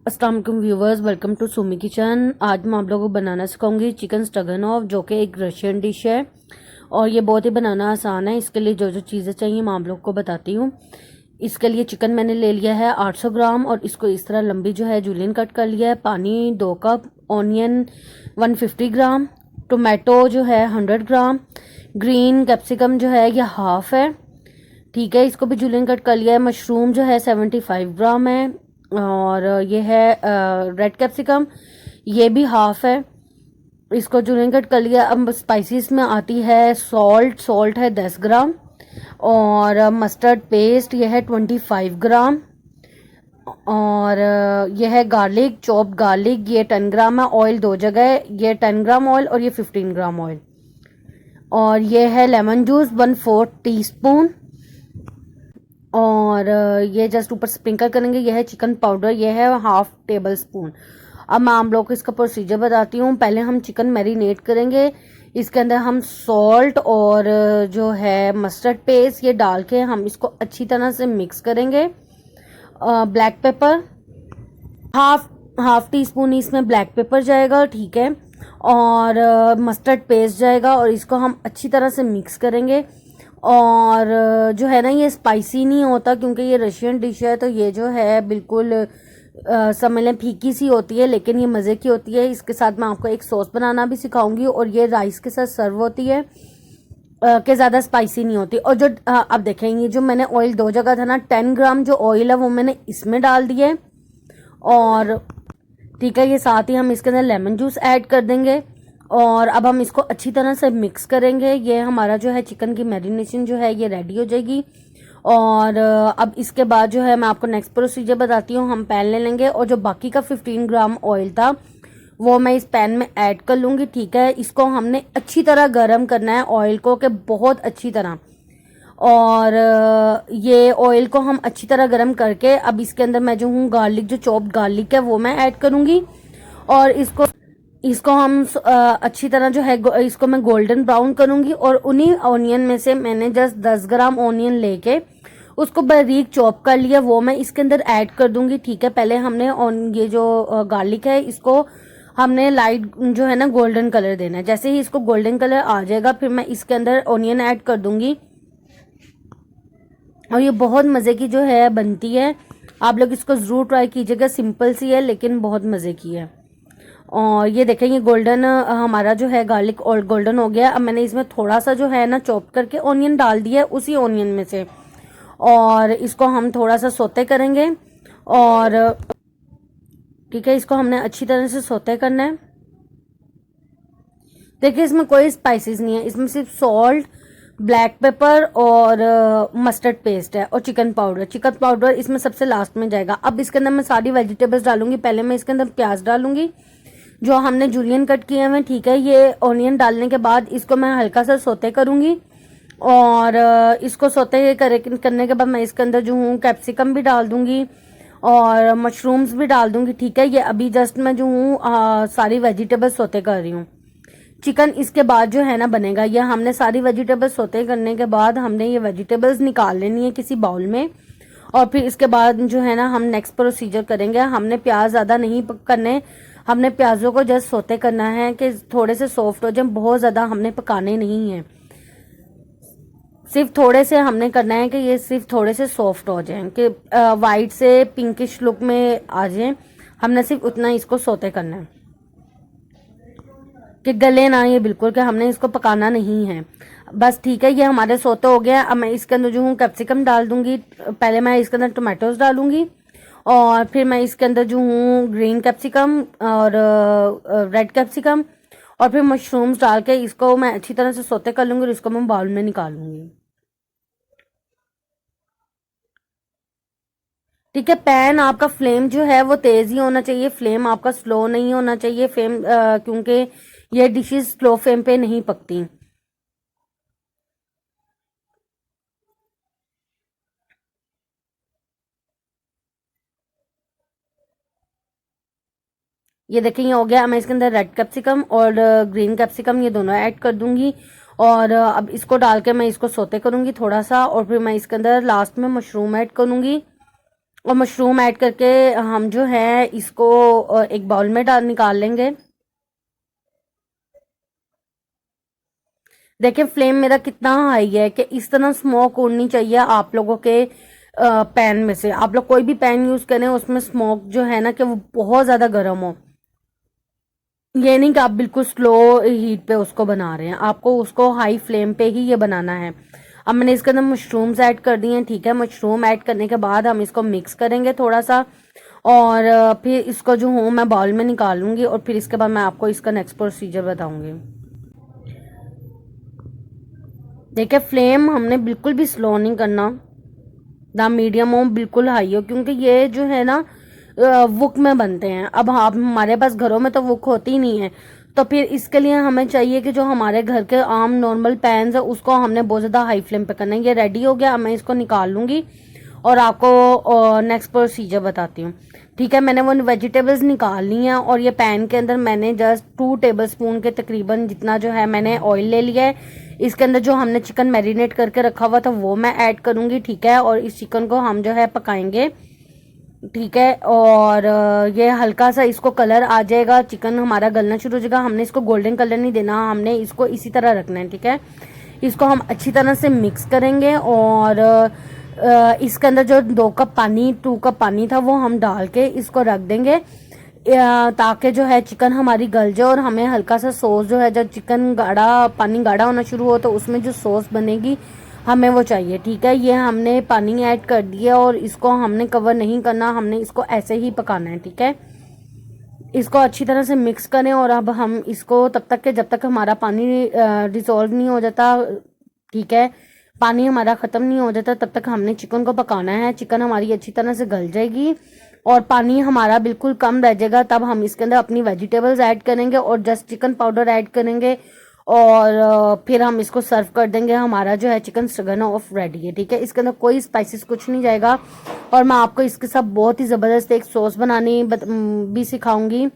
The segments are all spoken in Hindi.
अस्सलाम वालेकुम viewers, welcome to Sumi kitchen. आज मैं आप लोगों को बनाना सिखाऊंगी चिकन स्ट्रोगनॉफ, जो कि एक रशियन डिश है और ये बहुत ही बनाना आसान है। इसके लिए जो जो चीज़ें चाहिए मैं आप लोगों को बताती हूँ। इसके लिए चिकन मैंने ले लिया है 800 ग्राम और इसको इस तरह लंबी जो है जूलियन कट कर लिया है। पानी 2 कप, ऑनियन 150 ग्राम, टोमेटो जो है 100 ग्राम, ग्रीन कैप्सिकम जो है ये हाफ है, ठीक है, इसको भी जूलियन कट कर लिया है। मशरूम जो है 75 ग्राम है और ये है रेड कैप्सिकम, ये भी हाफ है, इसको जूलियन कट कर लिया। अब स्पाइसेस में आती है सॉल्ट है 10 ग्राम और मस्टर्ड पेस्ट ये है 25 ग्राम और ये है गार्लिक, चॉप्ड गार्लिक ये 10 ग्राम है। ऑयल दो जगह, ये 10 ग्राम ऑयल और ये 15 ग्राम ऑयल। और ये है लेमन जूस 1/4 टीस्पून और ये जस्ट ऊपर स्प्रिंकल करेंगे। यह है चिकन पाउडर, यह है हाफ टेबल स्पून। अब मैं आप लोग को इसका प्रोसीजर बताती हूँ। पहले हम चिकन मैरिनेट करेंगे। इसके अंदर हम सॉल्ट और जो है मस्टर्ड पेस्ट ये डाल के हम इसको अच्छी तरह से मिक्स करेंगे। Black pepper half tea spoon इसमें ब्लैक पेपर जाएगा, ठीक है, और मस्टर्ड पेस्ट जाएगा और इसको हम अच्छी तरह से मिक्स करेंगे। और जो है ना ये स्पाइसी नहीं होता क्योंकि ये रशियन डिश है, तो ये जो है बिल्कुल समझ लें फीकी सी होती है, लेकिन ये मज़े की होती है। इसके साथ मैं आपको एक सॉस बनाना भी सिखाऊंगी और ये राइस के साथ सर्व होती है कि ज़्यादा स्पाइसी नहीं होती। और जो अब देखेंगे जो मैंने ऑयल दो जगह था ना, 10 ग्राम जो ऑयल है वो मैंने इसमें डाल दिया है और ठीक है, ये साथ ही हम इसके अंदर लेमन जूस ऐड कर देंगे और अब हम इसको अच्छी तरह से मिक्स करेंगे। ये हमारा जो है चिकन की मैरिनेशन जो है ये रेडी हो जाएगी। और अब इसके बाद जो है मैं आपको नेक्स्ट प्रोसीजर बताती हूँ। हम पैन ले लेंगे और जो बाकी का 15 ग्राम ऑयल था वो मैं इस पैन में ऐड कर लूँगी, ठीक है। इसको हमने अच्छी तरह गर्म करना है ऑयल को, कि बहुत अच्छी तरह। और ये ऑयल को हम अच्छी तरह गर्म करके अब इसके अंदर मैं जो हूँ गार्लिक, जो चॉप्ड गार्लिक है वो मैं ऐड करूँगी और इसको हम अच्छी तरह जो है इसको मैं गोल्डन ब्राउन करूंगी। और उन्हीं ऑनियन में से मैंने जस्ट 10 ग्राम ऑनियन लेके उसको बारीक चॉप कर लिया, वो मैं इसके अंदर ऐड कर दूंगी, ठीक है। पहले हमने ये जो गार्लिक है इसको हमने लाइट जो है ना गोल्डन कलर देना है। जैसे ही इसको गोल्डन कलर आ जाएगा फिर मैं इसके अंदर ऑनियन ऐड कर दूंगी और ये बहुत मज़े की जो है बनती है। आप लोग इसको ज़रूर ट्राई कीजिएगा, सिंपल सी है लेकिन बहुत मज़े की है। और ये देखें ये गोल्डन हमारा जो है गार्लिक और गोल्डन हो गया। अब मैंने इसमें थोड़ा सा जो है ना चॉप करके ऑनियन डाल दिया उसी ऑनियन में से और इसको हम थोड़ा सा सौते करेंगे और ठीक है, इसको हमने अच्छी तरह से सौते करना है। देखिए इसमें कोई स्पाइसेस नहीं है, इसमें सिर्फ सॉल्ट, ब्लैक पेपर और मस्टर्ड पेस्ट है और चिकन पाउडर इसमें सबसे लास्ट में जाएगा। अब इसके अंदर मैं सारी वेजिटेबल्स डालूंगी। पहले मैं इसके अंदर प्याज डालूंगी जो हमने जूलियन कट किए हुए, ठीक है। ये ऑनियन डालने के बाद इसको मैं हल्का सा सोते करूंगी और इसको सोते करने के बाद मैं इसके अंदर जो हूँ कैप्सिकम भी डाल दूंगी और मशरूम्स भी डाल दूंगी, ठीक है। ये अभी जस्ट मैं जो हूँ सारी वेजिटेबल्स सोते कर रही हूँ। चिकन इसके बाद जो है ना बनेगा। ये हमने सारी वेजिटेबल्स सोते करने के बाद हमने ये वेजिटेबल्स निकाल लेनी है किसी बाउल में और फिर इसके बाद जो है ना हम नेक्स्ट प्रोसीजर करेंगे। हमने प्याज ज़्यादा नहीं करने, हमने प्याजों को जस्ट सोते करना है कि थोड़े से सॉफ्ट हो जाए, बहुत ज़्यादा हमने पकाने नहीं है, सिर्फ थोड़े से हमने करना है कि ये सिर्फ थोड़े से सॉफ्ट हो जाएं, कि वाइट से पिंकिश लुक में आ जाए। हमने सिर्फ उतना इसको सोते करना है कि गले ना ये बिल्कुल, कि हमने इसको पकाना नहीं है बस, ठीक है। ये हमारे सोते हो गया। अब मैं इसके अंदर जो हूँ कैप्सिकम डाल दूंगी। पहले मैं इसके अंदर टोमेटोज डालूंगी और फिर मैं इसके अंदर जो हूँ ग्रीन कैप्सिकम और रेड कैप्सिकम और फिर मशरूम्स डाल के इसको मैं अच्छी तरह से सोते कर लूँगी और इसको मैं बाउल में निकालूंगी, ठीक है। पैन आपका फ्लेम जो है वो तेज ही होना चाहिए, फ्लेम आपका स्लो नहीं होना चाहिए। फ्लेम क्योंकि ये डिशेस स्लो फ्लेम पे नहीं पकती। ये देखें ये हो गया। मैं इसके अंदर रेड कैप्सिकम और ग्रीन कैप्सिकम ये दोनों ऐड कर दूंगी और अब इसको डाल के मैं इसको सोते करूंगी थोड़ा सा और फिर मैं इसके अंदर लास्ट में मशरूम ऐड करूंगी और मशरूम ऐड करके हम जो है इसको एक बाउल में निकाल लेंगे। देखिए फ्लेम मेरा कितना हाई है कि इस तरह स्मोक उड़नी चाहिए आप लोगों के पैन में से। आप लोग कोई भी पैन यूज करें उसमें स्मोक जो है ना कि वो बहुत ज्यादा गर्म हो। ये नहीं कि आप बिल्कुल स्लो हीट पे उसको बना रहे हैं, आपको उसको हाई फ्लेम पे ही ये बनाना है। अब मैंने इसके अंदर मशरूम्स ऐड कर दिए हैं, ठीक है। मशरूम ऐड करने के बाद हम इसको मिक्स करेंगे थोड़ा सा, और फिर इसको जो हूँ मैं बाउल में निकालूंगी, और फिर इसके बाद मैं आपको इसका नेक्स्ट प्रोसीजर बताऊंगी। देखिए फ्लेम हमने बिल्कुल भी स्लो नहीं करना, ना मीडियम हो बिल्कुल हाई हो, क्योंकि ये जो है ना वुक में बनते हैं। अब आप हमारे पास घरों में तो वुक होती नहीं है, तो फिर इसके लिए हमें चाहिए कि जो हमारे घर के आम नॉर्मल पैन्स है उसको हमने बहुत ज़्यादा हाई फ्लेम पे करना है। ये रेडी हो गया, अब मैं इसको निकाल लूँगी और आपको नेक्स्ट प्रोसीजर बताती हूँ, ठीक है। मैंने वो वेजिटेबल्स निकाल ली हैं, और ये पैन के अंदर मैंने जस्ट 2 टेबलस्पून के तकरीबन जितना जो है मैंने ऑयल ले लिया है। इसके अंदर जो हमने चिकन मैरिनेट करके रखा हुआ था वो मैं ऐड करूंगी, ठीक है। और इस चिकन को हम जो है पकाएंगे, ठीक है। और ये हल्का सा इसको कलर आ जाएगा, चिकन हमारा गलना शुरू हो जाएगा। हमने इसको गोल्डन कलर नहीं देना, हमने इसको इसी तरह रखना है, ठीक है। इसको हम अच्छी तरह से मिक्स करेंगे, और इसके अंदर जो 2 कप पानी था वो हम डाल के इसको रख देंगे, ताकि जो है चिकन हमारी गल जाए। और हमें हल्का सा सॉस जो है, जब चिकन गाढ़ा पानी गाढ़ा होना शुरू हो तो उसमें जो सॉस बनेगी हमें वो चाहिए, ठीक है। ये हमने पानी ऐड कर दिया और इसको हमने कवर नहीं करना, हमने इसको ऐसे ही पकाना है, ठीक है। इसको अच्छी तरह से मिक्स करें, और अब हम इसको तब तक के जब तक हमारा पानी डिसॉल्व नहीं हो जाता, ठीक है, पानी हमारा ख़त्म नहीं हो जाता, तब तक हमने चिकन को पकाना है। चिकन हमारी अच्छी तरह से गल जाएगी और पानी हमारा बिल्कुल कम रह जाएगा, तब हम इसके अंदर अपनी वेजिटेबल्स ऐड करेंगे और जस्ट चिकन पाउडर ऐड करेंगे, और फिर हम इसको सर्व कर देंगे। हमारा जो है चिकन स्ट्रोगनॉफ रेडी है, ठीक है। इसके अंदर कोई स्पाइसेस कुछ नहीं जाएगा, और मैं आपको इसके साथ बहुत ही ज़बरदस्त एक सॉस बनानी भी सिखाऊंगी,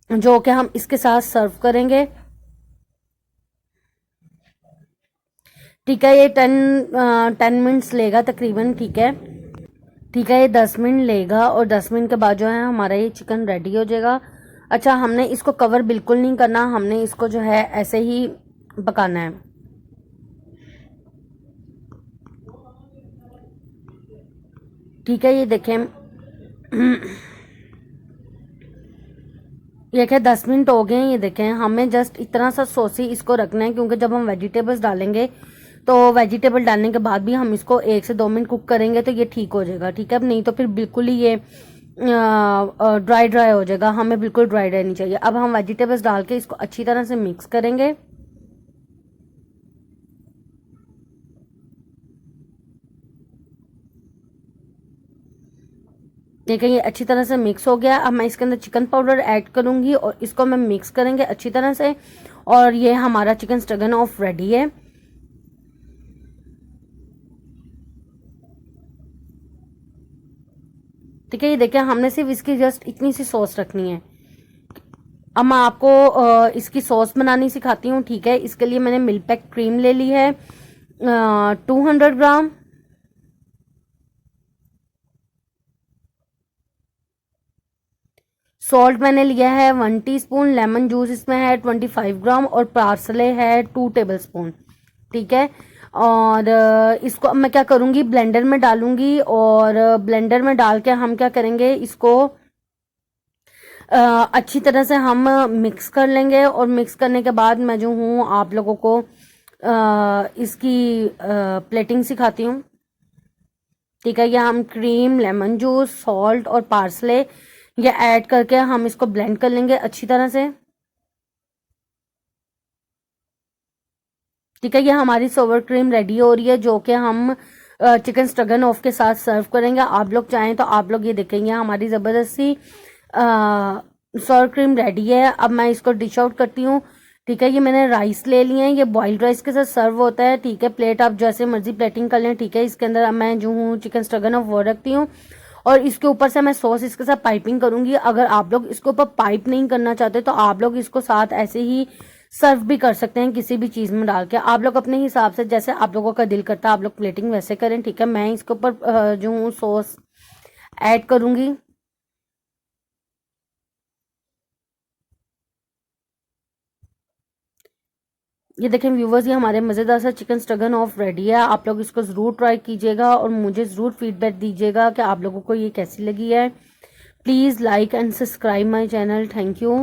जो कि हम इसके साथ सर्व करेंगे, ठीक है। ये 10 मिनट्स लेगा तकरीबन, ठीक है, ठीक है। ये 10 मिनट लेगा, और 10 मिनट के बाद जो है हमारा ये चिकन रेडी हो जाएगा। अच्छा, हमने इसको कवर बिल्कुल नहीं करना, हमने इसको जो है ऐसे ही पकाना है, ठीक है। ये देखें, ये क्या 10 मिनट हो गए हैं, ये देखें। हमें जस्ट इतना सा सॉसी इसको रखना है, क्योंकि जब हम वेजिटेबल्स डालेंगे तो वेजिटेबल डालने के बाद भी हम इसको 1 से 2 मिनट कुक करेंगे तो ये ठीक हो जाएगा, ठीक है। अब नहीं तो फिर बिल्कुल ही ये ड्राई ड्राई हो जाएगा, हमें बिल्कुल ड्राई ड्राई नहीं चाहिए। अब हम वेजिटेबल्स डाल के इसको अच्छी तरह से मिक्स करेंगे, देखिए ये अच्छी तरह से मिक्स हो गया। अब मैं इसके अंदर चिकन पाउडर ऐड करूंगी और इसको मैं मिक्स करेंगे अच्छी तरह से, और ये हमारा चिकन स्ट्रोगनॉफ रेडी है, ठीक है। ये देखिए हमने सिर्फ इसकी जस्ट इतनी सी सॉस रखनी है। अब मैं आपको इसकी सॉस बनानी सिखाती हूँ, ठीक है। इसके लिए मैंने मिल्क पैक क्रीम ले ली है 200 ग्राम, सॉल्ट मैंने लिया है 1 टीस्पून, लेमन जूस इसमें है 25 ग्राम, और पार्सले है 2 टेबलस्पून, ठीक है। और इसको अब मैं क्या करूँगी, ब्लेंडर में डालूंगी, और ब्लेंडर में डाल के हम क्या करेंगे, इसको अच्छी तरह से हम मिक्स कर लेंगे। और मिक्स करने के बाद मैं जो हूँ आप लोगों को इसकी प्लेटिंग सिखाती हूँ, ठीक है। ये हम क्रीम, लेमन जूस, सॉल्ट और पार्सले ये ऐड करके हम इसको ब्लेंड कर लेंगे अच्छी तरह से, ठीक है। ये हमारी सोवर क्रीम रेडी हो रही है, जो कि हम चिकन स्ट्रोगनॉफ के साथ सर्व करेंगे। आप लोग चाहें तो आप लोग ये देखेंगे हमारी ज़बरदस्ती सोवर क्रीम रेडी है। अब मैं इसको डिश आउट करती हूँ, ठीक है। ये मैंने राइस ले लिए हैं, ये बॉइल्ड राइस के साथ सर्व होता है, ठीक है। प्लेट आप जैसे मर्जी प्लेटिंग कर लें, ठीक है। इसके अंदर मैं जो हूँ चिकन स्ट्रोगनॉफ वो रखती हूँ, और इसके ऊपर से मैं सॉस इसके साथ पाइपिंग करूंगी। अगर आप लोग इसके ऊपर पाइप नहीं करना चाहते तो आप लोग इसको साथ ऐसे ही सर्व भी कर सकते हैं किसी भी चीज़ में डाल के। आप लोग अपने हिसाब से जैसे आप लोगों का दिल करता है आप लोग प्लेटिंग वैसे करें, ठीक है। मैं इसके ऊपर जो हूँ सॉस ऐड करूँगी। ये देखें व्यूवर्स, ये हमारे मज़ेदार सा चिकन स्ट्रगनॉफ रेडी है। आप लोग इसको ज़रूर ट्राई कीजिएगा और मुझे ज़रूर फीडबैक दीजिएगा कि आप लोगों को ये कैसी लगी है। Please like and subscribe my channel. Thank you.